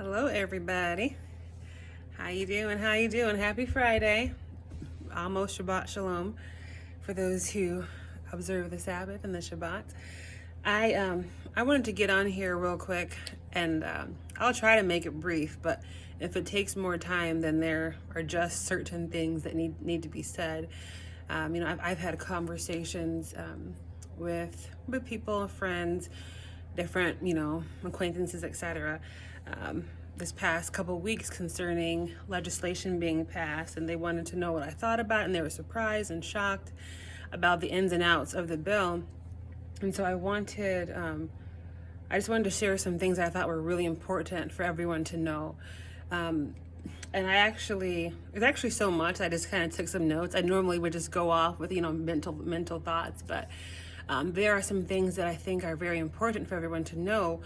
Hello, everybody. How you doing? How you doing? Happy Friday. Almost Shabbat Shalom for those who observe the Sabbath and the Shabbat. I wanted to get on here real quick, and I'll try to make it brief. But if it takes more time, then there are just certain things that need to be said. I've had conversations with people, friends, different acquaintances, etc. This past couple weeks concerning legislation being passed, and they wanted to know what I thought about it, and they were surprised and shocked about the ins and outs of the bill. And so I just wanted to share some things I thought were really important for everyone to know. And it's actually so much, I just kind of took some notes. I normally would just go off with, mental thoughts, but there are some things that I think are very important for everyone to know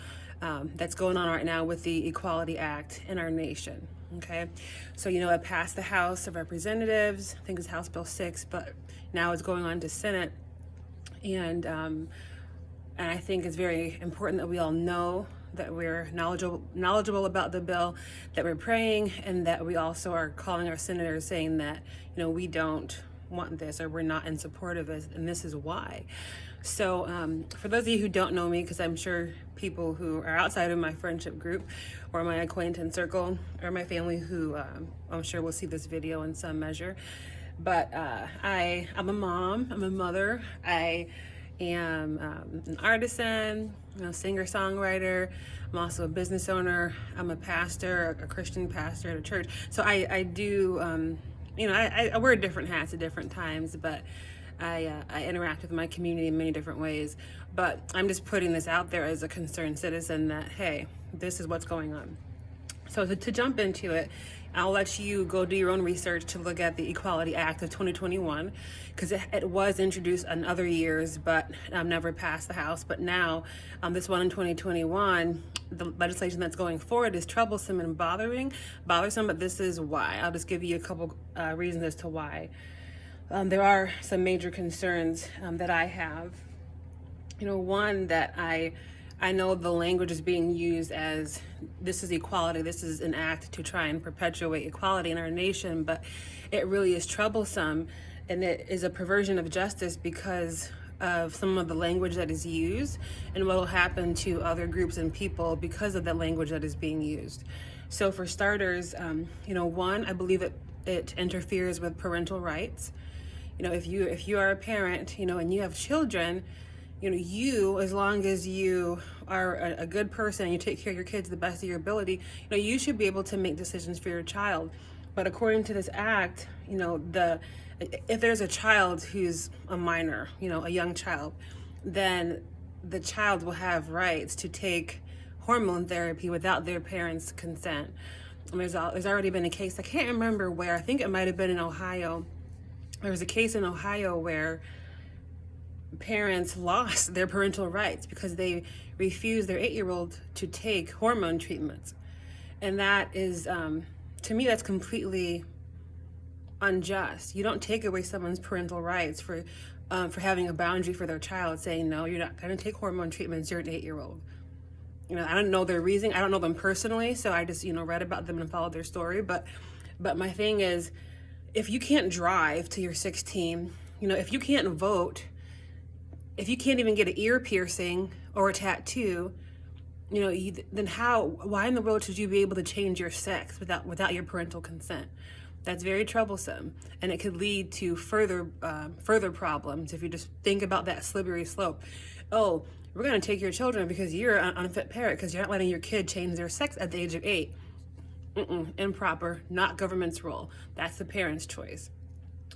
that's going on right now with the Equality Act in our nation. Okay, so it passed the House of Representatives. I think it's House Bill 6, but now it's going on to Senate, and I think it's very important that we all know that we're knowledgeable about the bill, that we're praying, and that we also are calling our senators saying that we don't want this, or we're not in support of it, and this is why. So for those of you who don't know me, because I'm sure people who are outside of my friendship group or my acquaintance circle or my family who I'm sure will see this video in some measure, but I'm a mom, I'm a mother, I am an artisan, singer-songwriter. I'm also a business owner. I'm a pastor, a Christian pastor at a church. So I do, I wear different hats at different times, but I interact with my community in many different ways. But I'm just putting this out there as a concerned citizen that, hey, this is what's going on. So to jump into it, I'll let you go do your own research to look at the Equality Act of 2021, because it was introduced in other years, but never passed the House. But now, this one in 2021, the legislation that's going forward is troublesome and bothersome, but this is why. I'll just give you a couple reasons as to why. There are some major concerns that I have. One, that I know the language is being used as this is equality, this is an act to try and perpetuate equality in our nation, but it really is troublesome, and it is a perversion of justice because of some of the language that is used and what will happen to other groups and people because of the language that is being used. So for starters, one, I believe it interferes with parental rights. If you are a parent, and you have children, you, as long as you are a good person and you take care of your kids the best of your ability, you should be able to make decisions for your child. But according to this act, if there's a child who's a minor, a young child, then the child will have rights to take hormone therapy without their parents' consent. And there's already been a case, I can't remember where, I think it might have been in Ohio. There was a case in Ohio where parents lost their parental rights because they refused their 8-year-old to take hormone treatments. And that is, to me, that's completely unjust. You don't take away someone's parental rights for having a boundary for their child, saying, no, you're not going to take hormone treatments, you're an 8-year-old. I don't know their reasoning. I don't know them personally, so I just, read about them and followed their story. But my thing is, if you can't drive till you're 16, if you can't vote, if you can't even get an ear piercing or a tattoo, then why in the world should you be able to change your sex without your parental consent? That's very troublesome, and it could lead to further problems if you just think about that slippery slope. Oh, we're going to take your children because you're an unfit parent because you're not letting your kid change their sex at the age of 8. Improper, not government's role. That's the parent's choice.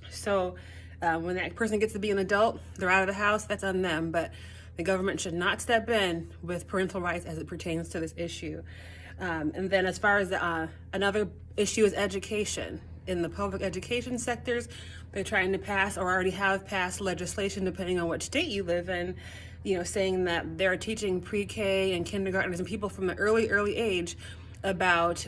So when that person gets to be an adult, they're out of the house, that's on them. But the government should not step in with parental rights as it pertains to this issue. And then as far as another issue is education. In the public education sectors, they're trying to pass or already have passed legislation, depending on what state you live in, saying that they're teaching pre-K and kindergartners and people from an early age about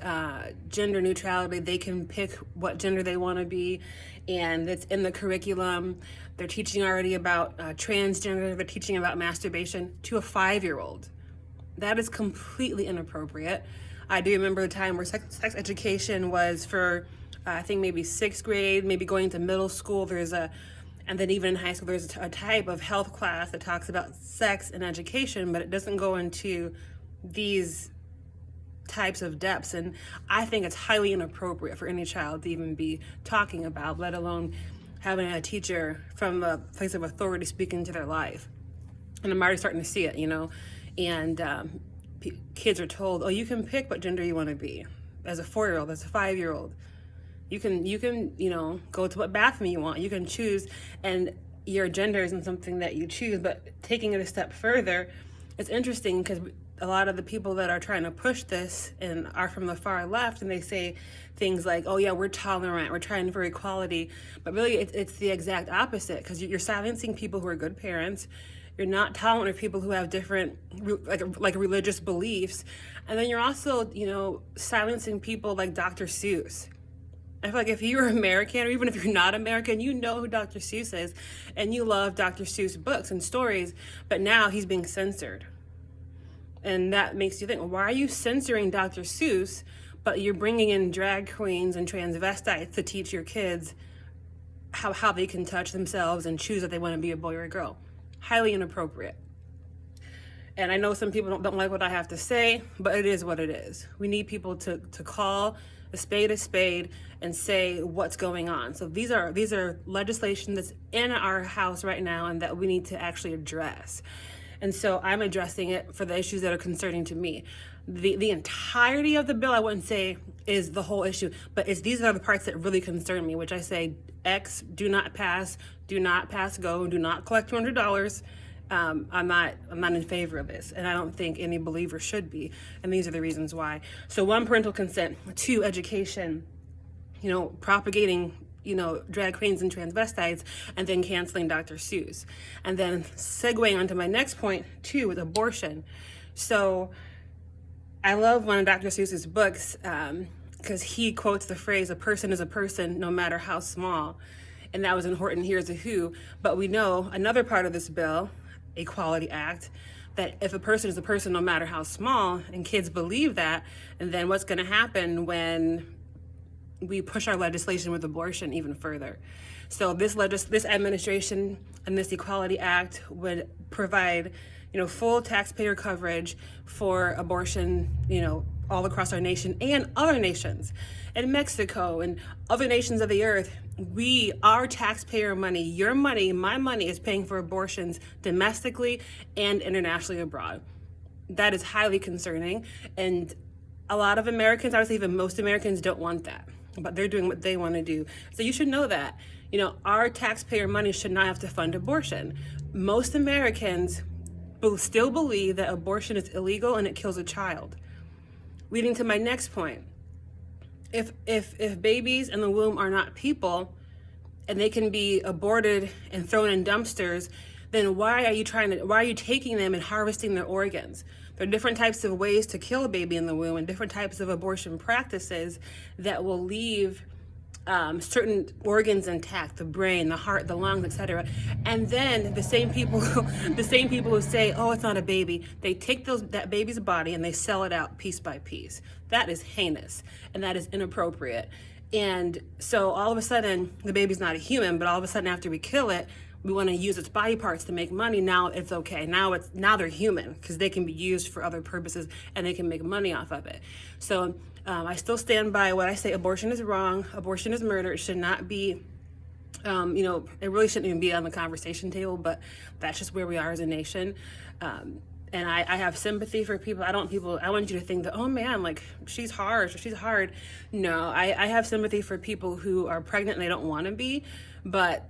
gender neutrality. They can pick what gender they want to be, and it's in the curriculum. They're teaching already about transgender. They're teaching about masturbation to a 5-year-old. That is completely inappropriate. I do remember a time where sex education was for, I think maybe 6th grade, maybe going into middle school. And then even in high school, there's a type of health class that talks about sex and education, but it doesn't go into these types of depths. And I think it's highly inappropriate for any child to even be talking about, let alone having a teacher from a place of authority speaking into their life. And I'm already starting to see it, and kids are told, oh, you can pick what gender you want to be. As a 4-year-old, as a 5-year-old, you can go to what bathroom you want. You can choose, and your gender isn't something that you choose. But taking it a step further, it's interesting because a lot of the people that are trying to push this and are from the far left, and they say things like, oh yeah, we're tolerant, we're trying for equality, but really it's the exact opposite, because you're silencing people who are good parents. You're not tolerant of people who have different like religious beliefs, and then you're also silencing people like Dr. Seuss. I feel like if you're American, or even if you're not American, you know who Dr. Seuss is, and you love Dr. Seuss books and stories, but now he's being censored. And that makes you think, why are you censoring Dr. Seuss, but you're bringing in drag queens and transvestites to teach your kids how they can touch themselves and choose if they want to be a boy or a girl? Highly inappropriate. And I know some people don't like what I have to say, but it is what it is. We need people to call a spade and say what's going on. So these are legislation that's in our house right now and that we need to actually address. And so I'm addressing it for the issues that are concerning to me. The entirety of the bill, I wouldn't say is the whole issue, but these are the parts that really concern me, which I say X, do not pass go, do not collect $200. I'm not in favor of this, and I don't think any believer should be, and these are the reasons why. So 1, parental consent; 2, education, propagating drag queens and transvestites, and then canceling Dr. Seuss. And then segueing onto my next point, 2, is abortion. So I love one of Dr. Seuss's books because he quotes the phrase, a person is a person no matter how small. And that was in Horton Hears a Who. But we know another part of this bill, Equality Act, that if a person is a person no matter how small, and kids believe that, and then what's going to happen when we push our legislation with abortion even further. So this administration and this Equality Act would provide, full taxpayer coverage for abortion, all across our nation and other nations. In Mexico and other nations of the earth, our taxpayer money, your money, my money is paying for abortions domestically and internationally abroad. That is highly concerning. And a lot of Americans, I would say even most Americans, don't want that. But they're doing what they want to do. So you should know that, our taxpayer money should not have to fund abortion. Most Americans still believe that abortion is illegal and it kills a child. Leading to my next point. If babies in the womb are not people and they can be aborted and thrown in dumpsters, then why are you taking them and harvesting their organs? There are different types of ways to kill a baby in the womb and different types of abortion practices that will leave certain organs intact, the brain, the heart, the lungs, etc. And then the same people who say, oh, it's not a baby, they take that baby's body and they sell it out piece by piece. That is heinous and that is inappropriate. And so all of a sudden, the baby's not a human, but all of a sudden after we kill it, we want to use its body parts to make money. Now it's okay. Now they're human because they can be used for other purposes and they can make money off of it. So I still stand by what I say. Abortion is wrong. Abortion is murder. It should not be, it really shouldn't even be on the conversation table, but that's just where we are as a nation. And I have sympathy for people. I want you to think that, oh man, like she's harsh or she's hard. No, I have sympathy for people who are pregnant and they don't want to be, but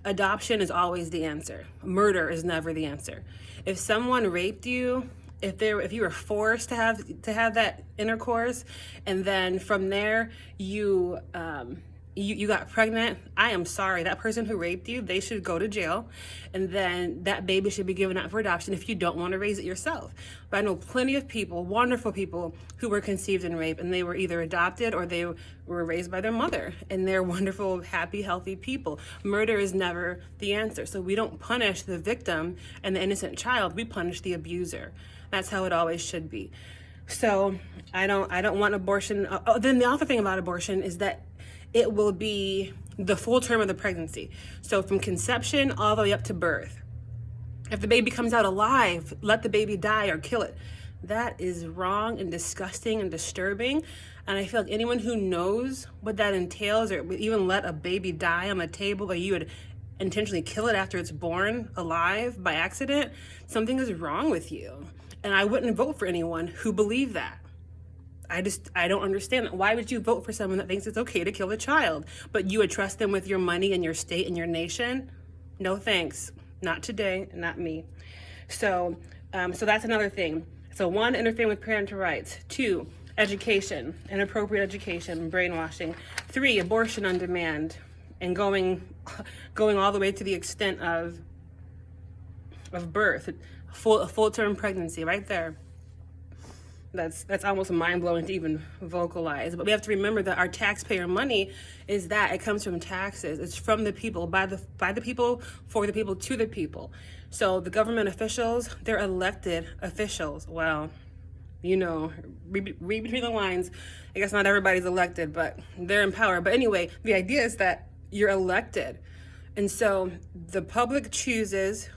adoption is always the answer. Murder is never the answer. If someone raped you, if you were forced to have that intercourse, and then from there you got pregnant, I am sorry. That person who raped you, they should go to jail, and then that baby should be given up for adoption if you don't want to raise it yourself. But I know plenty of people, wonderful people, who were conceived in rape, and they were either adopted or they were raised by their mother, and they're wonderful, happy, healthy people. Murder is never the answer. So we don't punish the victim and the innocent child, we punish the abuser. That's how it always should be. So I don't want abortion. Then the other thing about abortion is that it will be the full term of the pregnancy. So from conception all the way up to birth. If the baby comes out alive, let the baby die or kill it. That is wrong and disgusting and disturbing. And I feel like anyone who knows what that entails, or would even let a baby die on the table, or you would intentionally kill it after it's born alive by accident, something is wrong with you. And I wouldn't vote for anyone who believed that. I don't understand that. Why would you vote for someone that thinks it's okay to kill a child, but you would trust them with your money and your state and your nation? No thanks. Not today, not me. So that's another thing. So 1, interfering with parental rights. 2, education, inappropriate education, brainwashing. 3, abortion on demand, and going all the way to the extent of birth, a full-term pregnancy, right there. That's almost mind-blowing to even vocalize. But we have to remember that our taxpayer money is that. It comes from taxes. It's from the people, by the people, for the people, to the people. So the government officials, they're elected officials. Well, read between the lines. I guess not everybody's elected, but they're in power. But anyway, the idea is that you're elected. And so the public chooses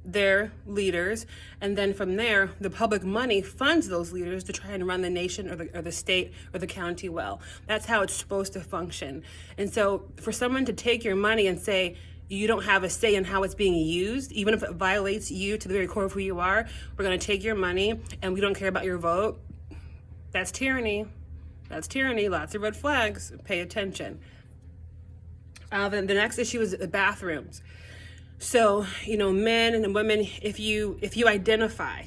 their leaders, and then from there the public money funds those leaders to try and run the nation or the state or the county well. That's how it's supposed to function. And so for someone to take your money and say you don't have a say in how it's being used, even if it violates you to the very core of who you are, we're going to take your money and we don't care about your vote, that's tyranny. That's tyranny. Lots of red flags. Pay attention. Then the next issue is the bathrooms. So, men and women, if you identify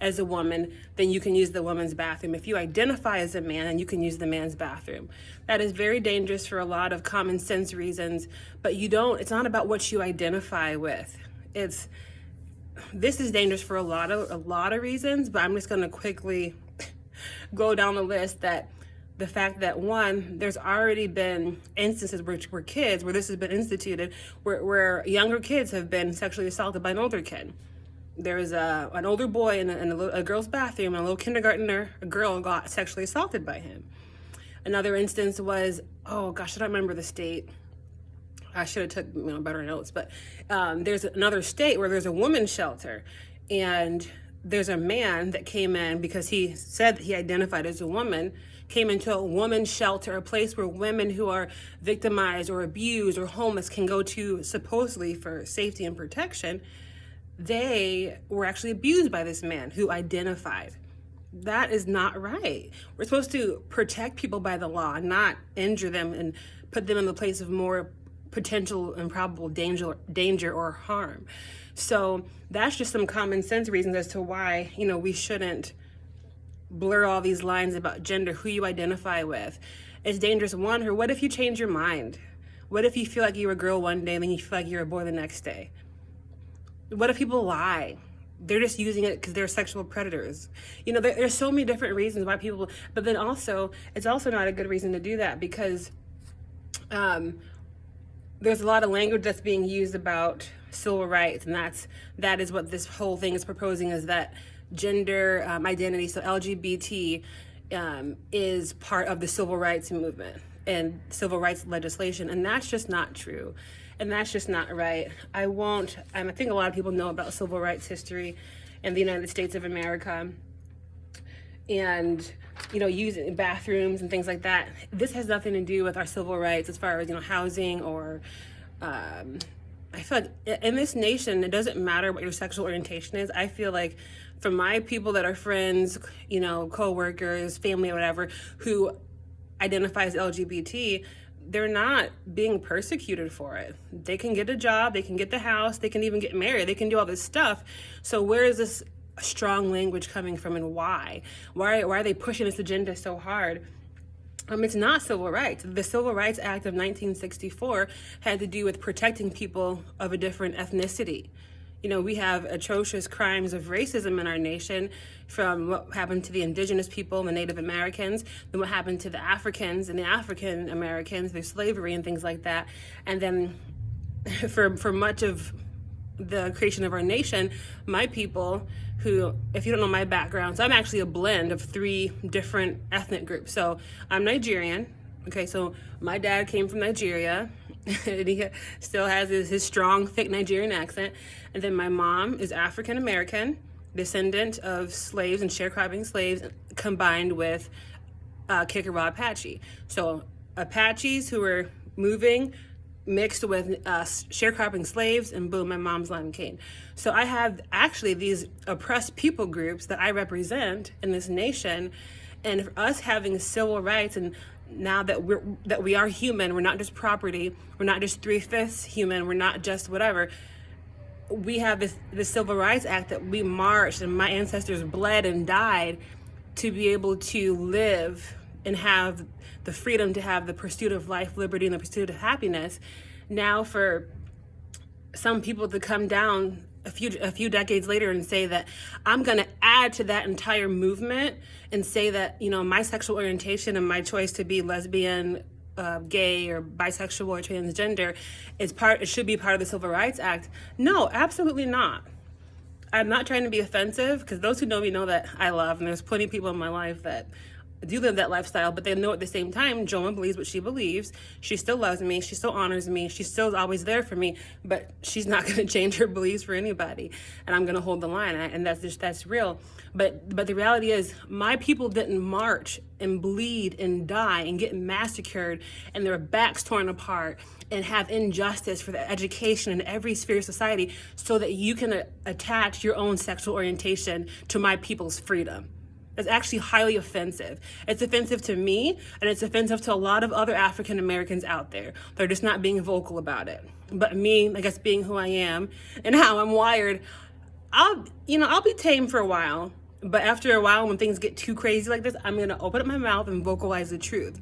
as a woman, then you can use the woman's bathroom. If you identify as a man, then you can use the man's bathroom. That is very dangerous for a lot of common sense reasons, but it's not about what you identify with. This is dangerous for a lot of reasons, but I'm just going to quickly go down the list. That the fact that, 1, there's already been instances where this has been instituted, where younger kids have been sexually assaulted by an older kid. There was an older boy in a girl's bathroom, and a little kindergartner, a girl, got sexually assaulted by him. Another instance was, I don't remember the state. I should have took better notes, but there's another state where there's a women's shelter, and there's a man that came in because he said that he identified as a woman, came into a women's shelter, a place where women who are victimized or abused or homeless can go to supposedly for safety and protection. They were actually abused by this man who identified. That is not right. We're supposed to protect people by the law, not injure them and put them in the place of more potential and probable danger or harm. So that's just some common sense reasons as to why, we shouldn't blur all these lines about gender, who you identify with. It's dangerous. One, or what if you change your mind? What if you feel like you're a girl one day and then you feel like you're a boy the next day? What if people lie? They're just using it because they're sexual predators. There's so many different reasons why people, but then also, it's also not a good reason to do that because there's a lot of language that's being used about civil rights, and that is what this whole thing is proposing, is that gender identity, so LGBT, is part of the civil rights movement and civil rights legislation, and that's just not true, and that's just not right. I think a lot of people know about civil rights history in the United States of America, and using bathrooms and things like that. This has nothing to do with our civil rights as far as housing or I feel like in this nation, it doesn't matter what your sexual orientation is. I feel like from my people that are friends, co-workers, family, or whatever, who identify as LGBT, they're not being persecuted for it. They can get a job, they can get the house, they can even get married, they can do all this stuff. So where is this strong language coming from, and why? Why are they pushing this agenda so hard? It's not civil rights. The Civil Rights Act of 1964 had to do with protecting people of a different ethnicity. We have atrocious crimes of racism in our nation, from what happened to the indigenous people and the Native Americans, then what happened to the Africans and the African Americans, their slavery and things like that. And then for much of the creation of our nation, my people, who, if you don't know my background, so I'm actually a blend of 3 different ethnic groups. So I'm Nigerian. Okay, so my dad came from Nigeria, and he still has his strong, thick Nigerian accent. And then my mom is African American, descendant of slaves and sharecropping slaves, combined with Kickawa Apache. So Apaches who were moving mixed with sharecropping slaves, and boom, my mom's line came. So I have actually these oppressed people groups that I represent in this nation, and for us having civil rights, and now that we are human, we're not just property, we're not just 3/5 human, we're not just whatever. We have this Civil Rights Act that we marched, and my ancestors bled and died to be able to live and have the freedom to have the pursuit of life, liberty, and the pursuit of happiness. Now for some people to come down a few decades later and say that I'm going to add to that entire movement and say that, my sexual orientation and my choice to be lesbian, gay, or bisexual, or transgender it should be part of the Civil Rights Act. No, absolutely not. I'm not trying to be offensive, because those who know me know that I love, and there's plenty of people in my life that do live that lifestyle, but they know at the same time, Joma believes what she believes. She still loves me. She still honors me. She still is always there for me, but she's not going to change her beliefs for anybody. And I'm going to hold the line. And that's real. But the reality is, my people didn't march and bleed and die and get massacred and their backs torn apart and have injustice for the education in every sphere of society so that you can attach your own sexual orientation to my people's freedom. It's actually highly offensive. It's offensive to me, and it's offensive to a lot of other African Americans out there. They're just not being vocal about it. But me, I guess, being who I am and how I'm wired, I'll be tame for a while. But after a while, when things get too crazy like this, I'm going to open up my mouth and vocalize the truth.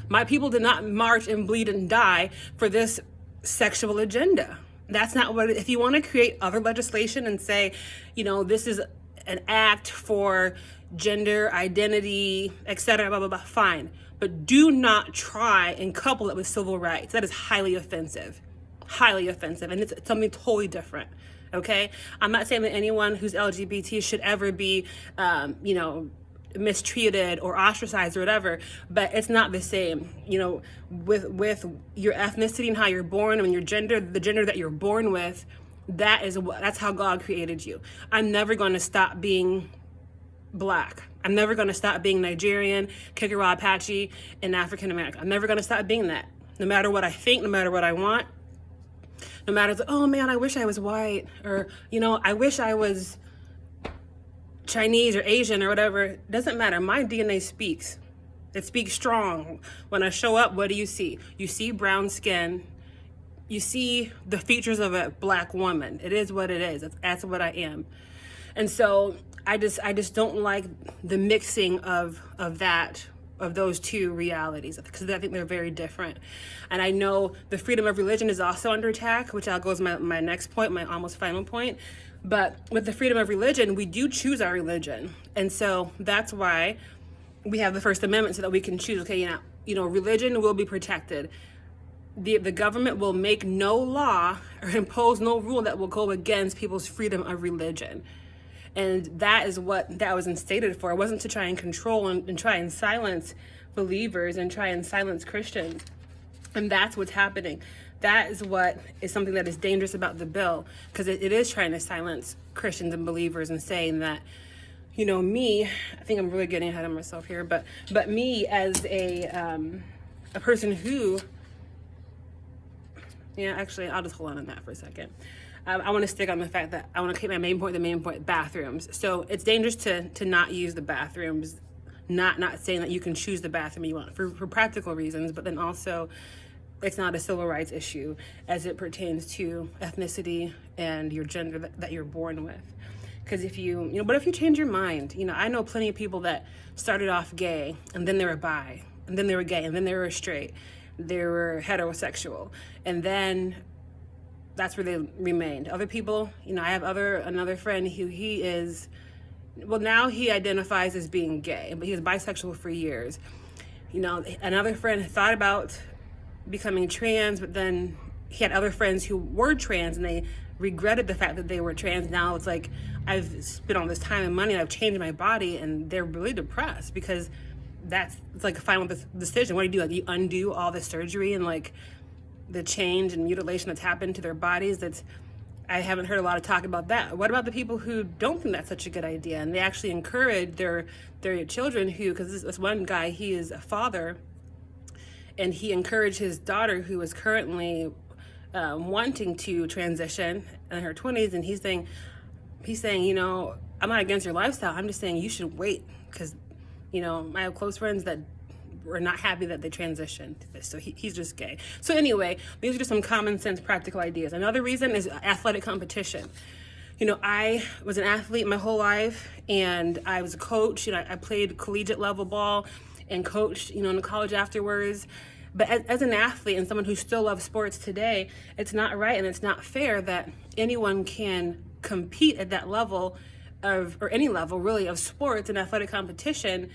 My people did not march and bleed and die for this sexual agenda. That's not what if you want to create other legislation and say, this is an act for gender identity, etc., blah, blah, blah, fine. But do not try and couple it with civil rights. That is highly offensive. Highly offensive. And it's something totally different. Okay? I'm not saying that anyone who's LGBT should ever be, mistreated or ostracized or whatever, but it's not the same. With your ethnicity and how you're born, and your gender, the gender that you're born with, that's how God created you. I'm never going to stop being Black. I'm never going to stop being Nigerian, Kickawa Apache, and African American. I'm never going to stop being that. No matter what I think, no matter what I want, no matter, oh man, I wish I was white, or, I wish I was Chinese or Asian or whatever. It doesn't matter. My DNA speaks. It speaks strong. When I show up, what do you see? You see brown skin. You see the features of a Black woman. It is what it is. That's what I am. And so I just don't like the mixing of those two realities, because I think they're very different. And I know the freedom of religion is also under attack, which I'll go as my next point, my almost final point. But with the freedom of religion, we do choose our religion. And so that's why we have the First Amendment, so that we can choose, okay, religion will be protected. The government will make no law or impose no rule that will go against people's freedom of religion. And that is what that was instated for. It wasn't to try and control and try and silence believers and try and silence Christians. And that's what's happening. That is what is something that is dangerous about the bill, because it is trying to silence Christians and believers and saying that, me, I think I'm really getting ahead of myself here, but me as a person who, actually, I'll just hold on that for a second. I want to stick on the fact that I want to keep the main point, bathrooms. So it's dangerous to not use the bathrooms, not saying that you can choose the bathroom you want for practical reasons, but then also it's not a civil rights issue as it pertains to ethnicity and your gender that you're born with. Because if but if you change your mind, I know plenty of people that started off gay, and then they were bi, and then they were gay, and then they were straight, they were heterosexual, and then that's where they remained. Other people, I have another friend who now he identifies as being gay, but he was bisexual for years. Another friend thought about becoming trans, but then he had other friends who were trans, and they regretted the fact that they were trans. Now it's like I've spent all this time and money and I've changed my body, and they're really depressed because it's like a final decision. What do? Like you undo all the surgery and like the change and mutilation that's happened to their bodies. I haven't heard a lot of talk about that. What about the people who don't think that's such a good idea, and they actually encourage their children because this one guy, he is a father, and he encouraged his daughter who is currently wanting to transition in her 20s, and he's saying, I'm not against your lifestyle. I'm just saying you should wait because, I have close friends that were not happy that they transitioned to this. So he's just gay. So anyway, these are just some common sense practical ideas. Another reason is athletic competition. I was an athlete my whole life, and I was a coach. I played collegiate level ball and coached, in the college afterwards. But as an athlete and someone who still loves sports today, it's not right and it's not fair that anyone can compete at that level or any level really of sports and athletic competition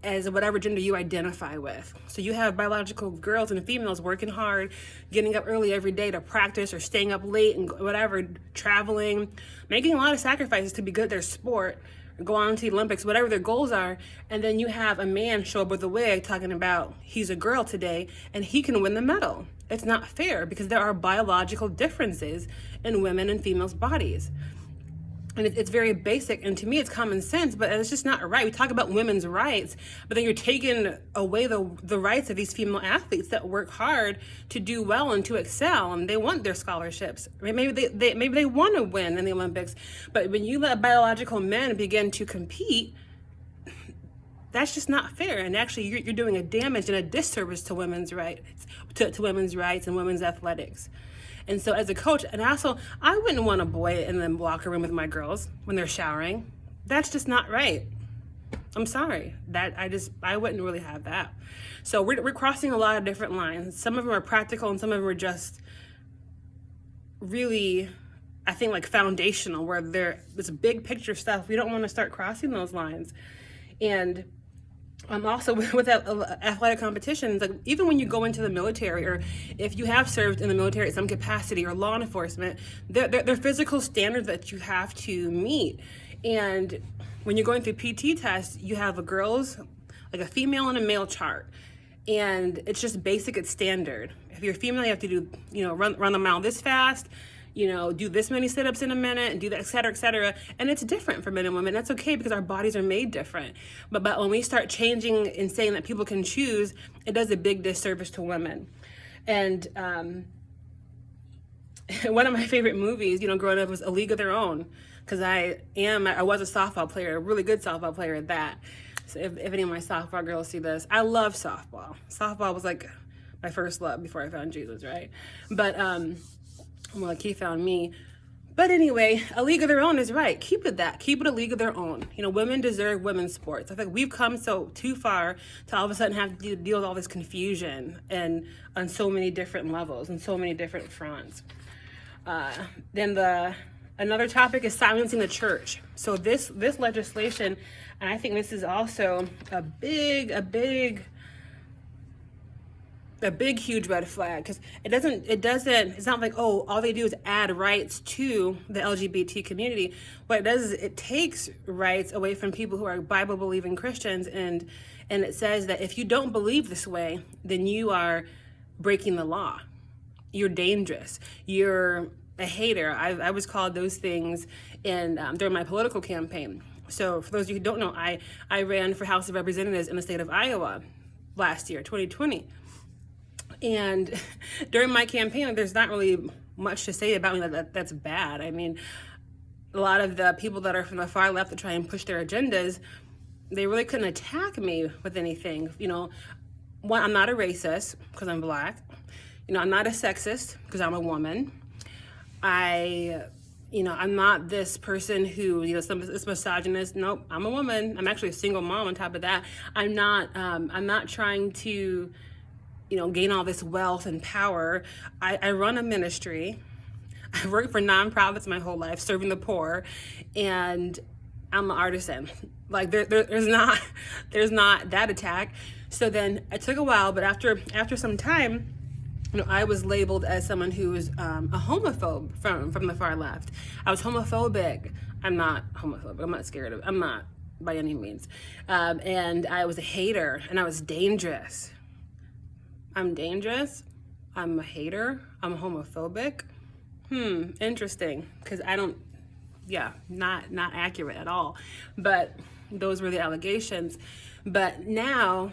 as whatever gender you identify with. So you have biological girls and females working hard, getting up early every day to practice or staying up late and whatever, traveling, making a lot of sacrifices to be good at their sport, or go on to the Olympics, whatever their goals are. And then you have a man show up with a wig talking about he's a girl today and he can win the medal. It's not fair because there are biological differences in women and females' bodies. And it's very basic, and to me it's common sense, but it's just not right. We talk about women's rights, but then you're taking away the rights of these female athletes that work hard to do well and to excel, and they want their scholarships. Maybe they want to win in the Olympics, but when you let biological men begin to compete, that's just not fair. And actually, you're doing a damage and a disservice to women's rights, to women's rights and women's athletics. And so as a coach, and also, I wouldn't want a boy in the locker room with my girls when they're showering. That's just not right. I'm sorry. I wouldn't really have that. So we're crossing a lot of different lines. Some of them are practical and some of them are just really, I think, like foundational, where it's big picture stuff. We don't want to start crossing those lines. And also with athletic competitions, like even when you go into the military, or if you have served in the military at some capacity, or law enforcement, they're physical standards that you have to meet. And when you're going through PT tests, you have like a female and a male chart, and it's just basic. It's standard. If you're a female, you have to do run a mile this fast, do this many sit-ups in a minute, and do that, et cetera, et cetera. And it's different for men and women. That's okay because our bodies are made different. But when we start changing and saying that people can choose, it does a big disservice to women. And one of my favorite movies, growing up, was A League of Their Own, because I was a softball player, a really good softball player at that. So if any of my softball girls see this, I love softball. Softball was like my first love before I found Jesus, right? But he found me. But anyway, A League of Their Own is right. Keep it a league of their own. Women deserve women's sports. I think we've come too far to all of a sudden have to deal with all this confusion and on so many different levels and so many different fronts. Then another topic is silencing the church. So this legislation, and I think this is also a big huge red flag, because it's not like, all they do is add rights to the LGBT community. What it does is it takes rights away from people who are Bible believing Christians, and it says that if you don't believe this way, then you are breaking the law. You're dangerous. You're a hater. I was called those things during my political campaign. So for those of you who don't know, I ran for House of Representatives in the state of Iowa last year, 2020. And during my campaign, there's not really much to say about me that's bad. I mean, a lot of the people that are from the far left that try and push their agendas, they really couldn't attack me with anything. One, I'm not a racist because I'm Black. I'm not a sexist because I'm a woman. I'm not this person who, is misogynist. Nope, I'm a woman. I'm actually a single mom on top of that. I'm not trying to gain all this wealth and power. I run a ministry. I worked for nonprofits my whole life, serving the poor, and I'm an artisan. Like there's not that attack. So then it took a while, but after some time, I was labeled as someone who was a homophobe from the far left. I was homophobic. I'm not homophobic. I'm not scared of. I'm not by any means. And I was a hater, and I was dangerous. I'm dangerous. I'm a hater. I'm homophobic. Interesting. Because I don't. Yeah, not accurate at all. But those were the allegations. But now,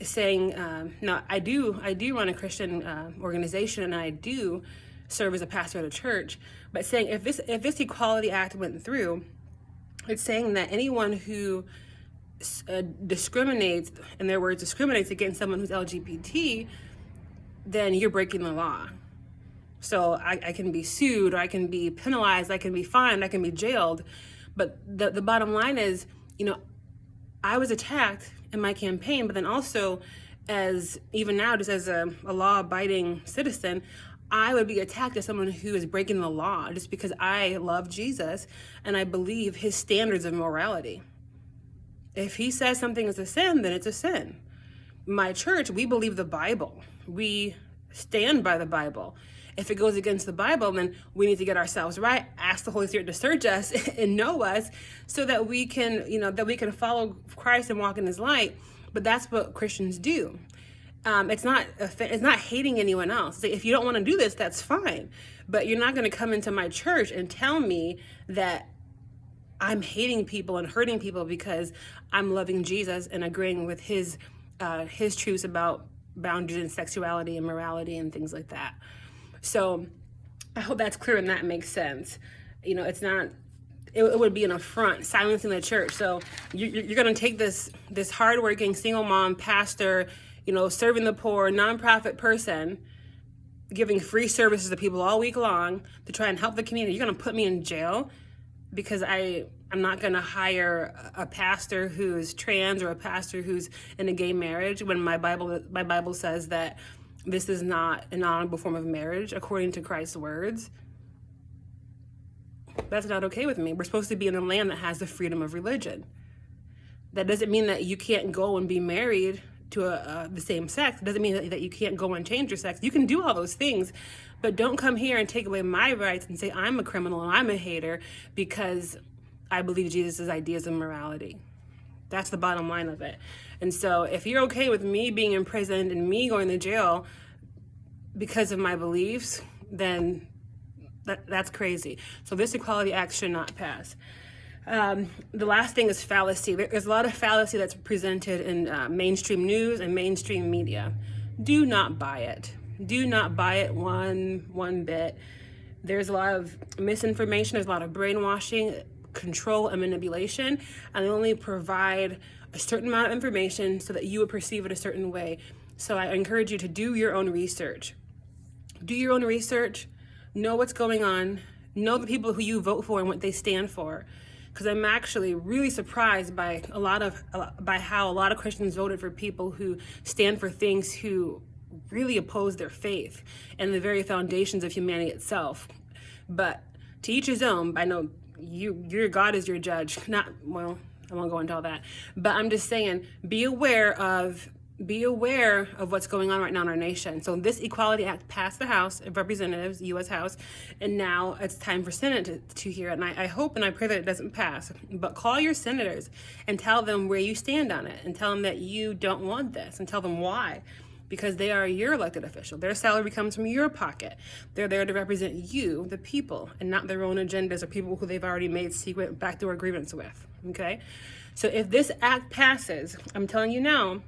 saying no, I do run a Christian organization, and I do serve as a pastor at a church. But saying if this Equality Act went through, it's saying that anyone who discriminates, in their words, discriminates against someone who's LGBT, then you're breaking the law. So I can be sued, or I can be penalized, I can be fined, I can be jailed. But the bottom line is, I was attacked in my campaign, but then also even now, just as a law-abiding citizen, I would be attacked as someone who is breaking the law just because I love Jesus and I believe his standards of morality. If he says something is a sin, then it's a sin. My church, we believe the Bible. We stand by the Bible. If it goes against the Bible, then we need to get ourselves right, ask the Holy Spirit to search us and know us so that we can, follow Christ and walk in his light. But that's what Christians do. It's not hating anyone else. If you don't want to do this, that's fine. But you're not going to come into my church and tell me that I'm hating people and hurting people because I'm loving Jesus and agreeing with his truths about boundaries and sexuality and morality and things like that. So I hope that's clear and that makes sense. It's not, it would be an affront, silencing the church. So you're going to take this hardworking single mom pastor, serving the poor, nonprofit person, giving free services to people all week long to try and help the community. You're going to put me in jail because I'm not going to hire a pastor who's trans or a pastor who's in a gay marriage when my Bible says that this is not an honorable form of marriage according to Christ's words. That's not okay with me. We're supposed to be in a land that has the freedom of religion. That doesn't mean that you can't go and be married to the same sex. It doesn't mean that you can't go and change your sex. You can do all those things, but don't come here and take away my rights and say I'm a criminal and I'm a hater because I believe Jesus' ideas of morality. That's the bottom line of it. And so if you're okay with me being imprisoned and me going to jail because of my beliefs, then that's crazy. So this Equality Act should not pass. The last thing is fallacy. There's a lot of fallacy that's presented in mainstream news and mainstream media. Do not buy it. Do not buy it one bit. There's a lot of misinformation. There's a lot of brainwashing, control, and manipulation. And they only provide a certain amount of information so that you would perceive it a certain way. So I encourage you to do your own research. Do your own research. Know what's going on. Know the people who you vote for and what they stand for. Because I'm actually really surprised by how a lot of Christians voted for people who stand for things who really oppose their faith and the very foundations of humanity itself. But to each his own. I know your God is your judge. I won't go into all that. But I'm just saying, be aware of what's going on right now in our nation. So this Equality Act passed the House of Representatives, U.S. House, and now it's time for Senate to hear it. And I hope and I pray that it doesn't pass. But call your senators and tell them where you stand on it and tell them that you don't want this and tell them why. Because they are your elected official. Their salary comes from your pocket. They're there to represent you, the people, and not their own agendas or people who they've already made secret backdoor agreements with, okay? So if this act passes, I'm telling you now,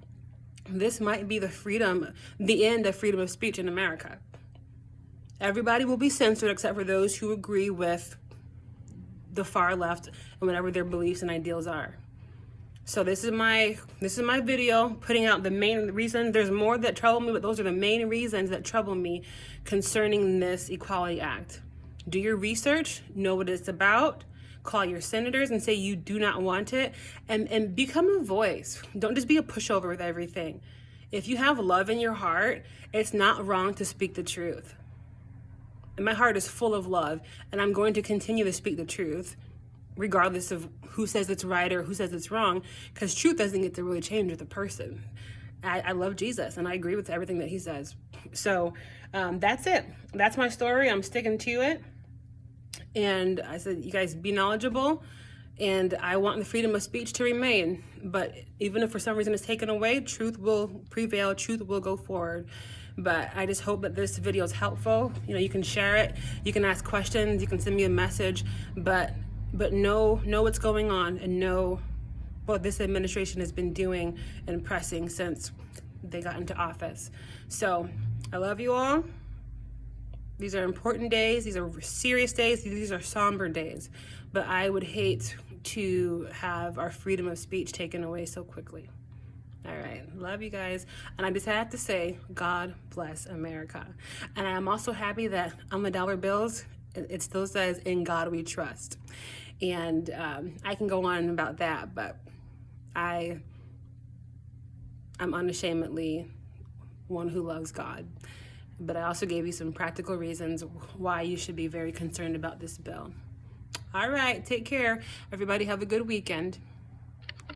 this might be the end of freedom of speech in America. Everybody will be censored except for those who agree with the far left and whatever their beliefs and ideals are. So this is my video putting out the main reasons. There's more that trouble me, but those are the main reasons that trouble me concerning this Equality Act. Do your research, know what it's about, call your senators and say you do not want it, and become a voice. Don't just be a pushover with everything. If you have love in your heart, it's not wrong to speak the truth. And my heart is full of love, and I'm going to continue to speak the truth, regardless of who says it's right or who says it's wrong, because truth doesn't get to really change with a person. I love Jesus and I agree with everything that he says. So that's it. That's my story. I'm sticking to it. And I said, you guys be knowledgeable. And I want the freedom of speech to remain. But even if for some reason it's taken away, truth will prevail. Truth will go forward. But I just hope that this video is helpful. You know, you can share it. You can ask questions. You can send me a message. But know what's going on and know what this administration has been doing and pressing since they got into office. So I love you all. These are important days. These are serious days. These are somber days. But I would hate to have our freedom of speech taken away so quickly. All right. Love you guys. And I just have to say, God bless America. And I'm also happy that on the dollar bills, it still says, "In God we trust." And I can go on about that, but I'm unashamedly one who loves God. But I also gave you some practical reasons why you should be very concerned about this bill. All right, take care. Everybody have a good weekend.